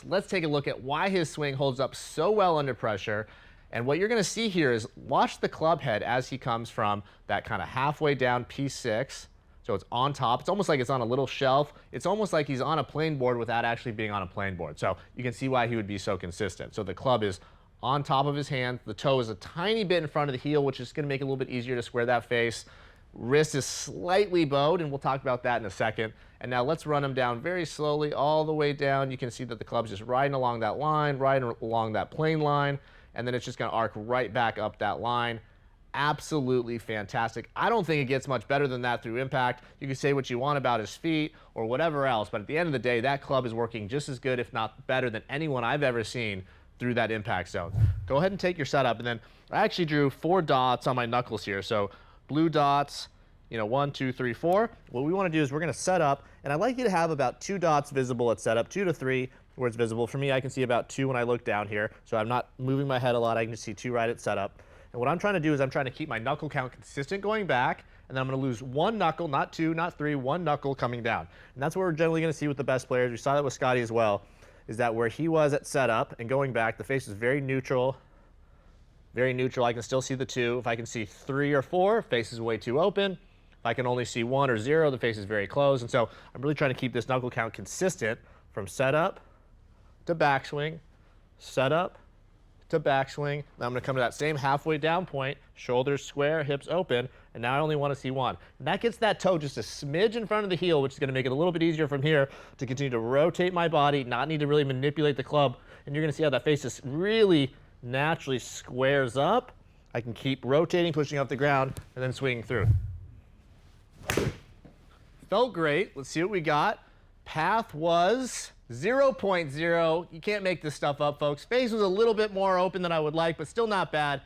let's take a look at why his swing holds up so well under pressure. And what you're going to see here is watch the club head as he comes from that kind of halfway down P6. So it's on top. It's almost like it's on a little shelf. It's almost like he's on a plane board without actually being on a plane board. So you can see why he would be so consistent. So the club is on top of his hand. The toe is a tiny bit in front of the heel, which is going to make it a little bit easier to square that face. Wrist is slightly bowed, and we'll talk about that in a second. And now let's run him down very slowly all the way down. You can see that the club's just riding along that line, riding along that plane line, and then it's just going to arc right back up that line. Absolutely fantastic. I don't think it gets much better than that through impact. You can say what you want about his feet or whatever else, but at the end of the day, that club is working just as good, if not better, than anyone I've ever seen through that impact zone. Go ahead and take your setup, and then I actually drew 4 dots on my knuckles here. So blue dots, 1, 2, 3, 4. What we want to do is we're going to set up, and I'd like you to have about 2 dots visible at setup, 2 to 3 where it's visible. For me, I can see about 2 when I look down here, so I'm not moving my head a lot. I can just see 2 right at setup. And what I'm trying to do is I'm trying to keep my knuckle count consistent going back, and then I'm going to lose 1 knuckle, not 2, not 3, 1 knuckle coming down. And that's what we're generally going to see with the best players. We saw that with Scottie as well, is that where he was at setup and going back, the face is very neutral. Very neutral. I can still see the 2. If I can see 3 or 4, face is way too open. If I can only see 1 or 0, the face is very closed. And so I'm really trying to keep this knuckle count consistent from setup to backswing, setup to backswing. Now I'm going to come to that same halfway down point, shoulders square, hips open, and now I only want to see 1. And that gets that toe just a smidge in front of the heel, which is going to make it a little bit easier from here to continue to rotate my body, not need to really manipulate the club. And you're going to see how that face just really naturally squares up. I can keep rotating, pushing off the ground, and then swinging through. Felt great. Let's see what we got. Path was 0.0. You can't make this stuff up, folks. Face was a little bit more open than I would like, but still not bad.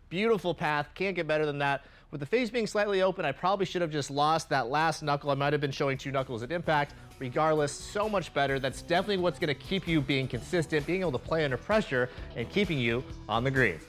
Beautiful path. Can't get better than that. With the face being slightly open, I probably should have just lost that last knuckle. I might have been showing 2 knuckles at impact. Regardless, so much better. That's definitely what's going to keep you being consistent, being able to play under pressure, and keeping you on the green.